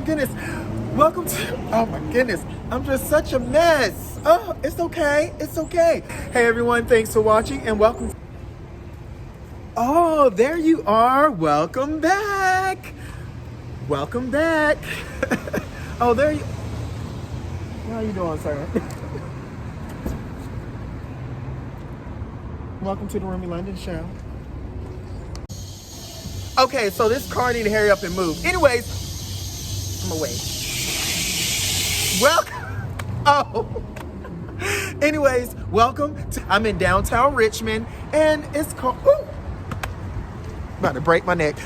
goodness. Welcome to, oh my goodness. I'm just such a mess. Oh, it's okay. It's okay. Hey everyone, thanks for watching and welcome. Oh, there you are. Welcome back. Welcome back. Oh, there you, how you doing, sir? Welcome to the Roomy London show. Okay, so this car need to hurry up and move. Anyways, I'm away. Welcome. Oh. Anyways, welcome to, I'm in downtown Richmond and it's called, ooh, about to break my neck.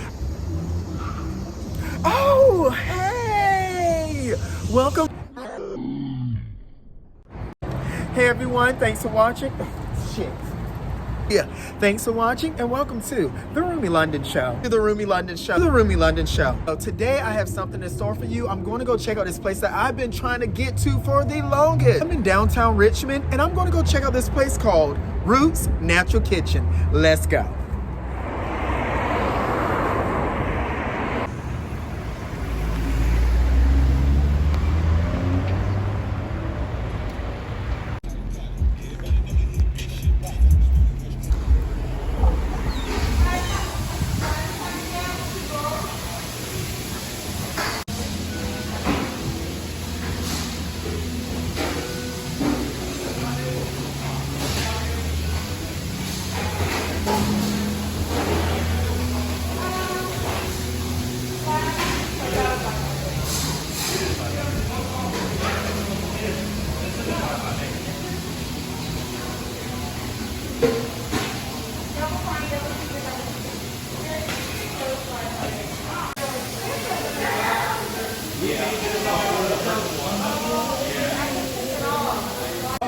Oh, hey, welcome. Hey everyone, thanks for watching. Shit. Yeah, thanks for watching and welcome to the Roomy London show. The Roomy London show. The Roomy London show. So today I have something in store for you. I'm going to go check out this place that I've been trying to get to for the longest. I'm in downtown Richmond and I'm going to go check out this place called Roots Natural Kitchen. Let's go.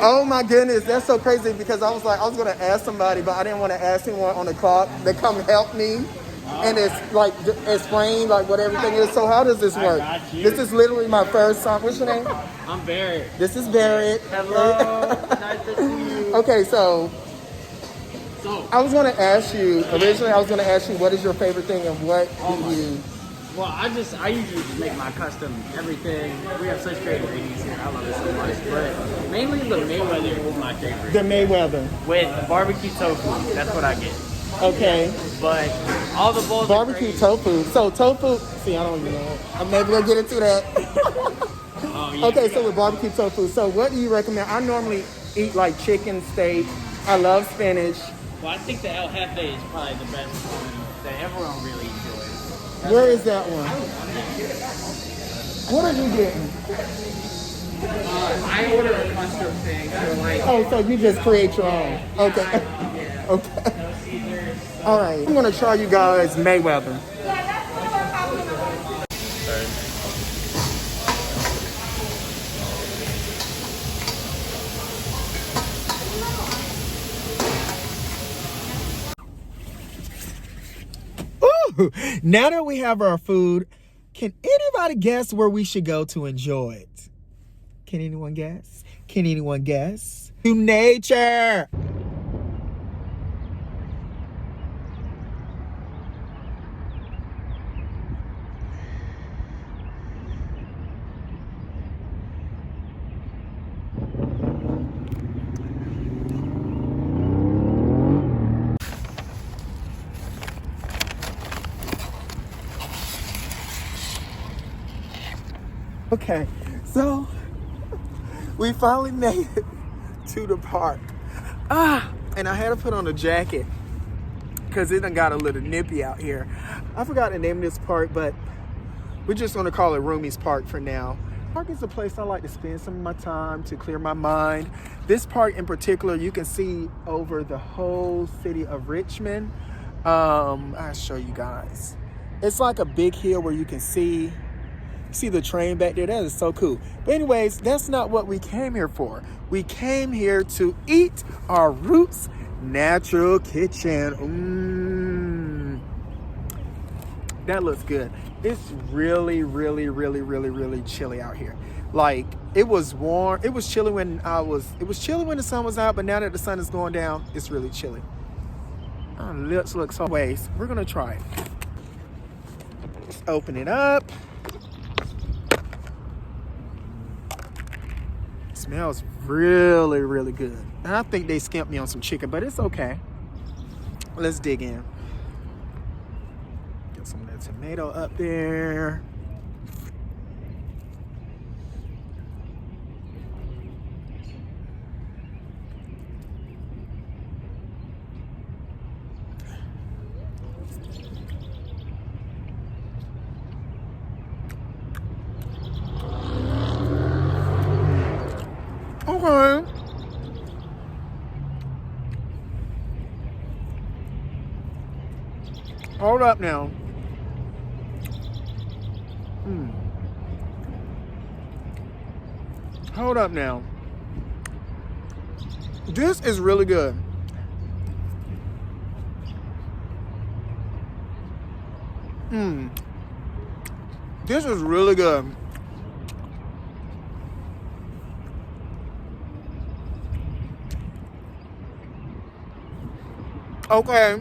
Oh my goodness, that's so crazy because I was gonna ask somebody, but I didn't want to ask anyone on the clock to come help me. And it's like explain like what everything is. So how does this work? This is literally my first time. What's your name? I'm Barrett. This is Barrett. Hello. Nice to see you. Okay, so I was gonna ask you originally. I was gonna ask you what is your favorite thing and what do you? Well, I usually just make my custom everything. We have such great ingredients here. I love it so much. But mainly the Mayweather is my favorite. The Mayweather. With barbecue tofu. That's what I get. Okay. But all the bowls barbecue tofu. So tofu. See, I don't even know. I'm never gonna get into that. Oh, yeah. Okay, so with barbecue tofu. So what do you recommend? I normally eat like chicken, steak. I love spinach. Well, I think the El Jefe is probably the best one that everyone really enjoys. Where is that one? What are you getting? I order a custom thing. Oh, so you just create your own. Okay. Okay. All right. I'm going to try you guys Mayweather. Now that we have our food, can anybody guess where we should go to enjoy it? Can anyone guess? Can anyone guess? To nature. Okay, so we finally made it to the park. And I had to put on a jacket because it done got a little nippy out here. I forgot the name of this park, but we're just gonna call it Roomy's Park for now. Park is a place I like to spend some of my time to clear my mind. This park in particular, you can see over the whole city of Richmond. I'll show you guys. It's like a big hill where you can see the train back there. That is so cool. But anyways, that's not what we came here for. We came here to eat our Roots Natural Kitchen. That looks good. It's really, really, really, really, really chilly out here. Like, it was warm. It was chilly when the sun was out, but now that the sun is going down, it's really chilly. Our lips look so ways. We're gonna try it. Let's open it up. smells really, really good. And I think they skimped me on some chicken, but it's okay. Let's dig in. Get some of that tomato up there. Okay. Hold up now. Hold up now. This is really good. This is really good. Okay.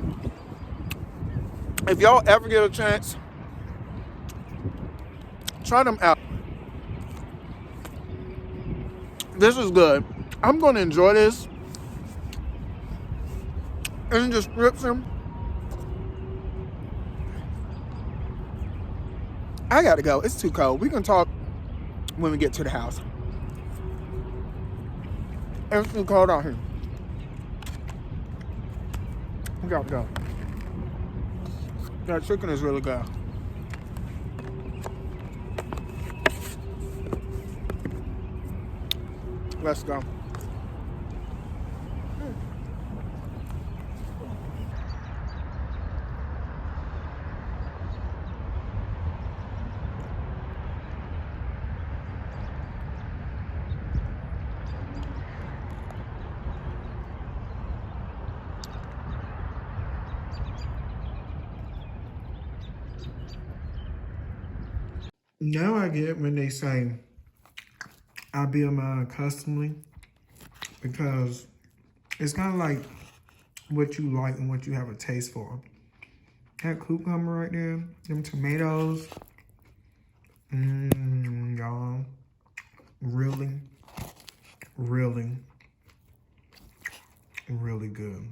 If y'all ever get a chance, try them out. This is good. I'm going to enjoy this. In the description, I got to go. It's too cold. We can talk when we get to the house. It's too cold out here. We got to go. That chicken is really good. Let's go. Now I get when they say I build mine customly, because it's kind of like what you like and what you have a taste for. That cucumber right there, them tomatoes, y'all, really, really, really good.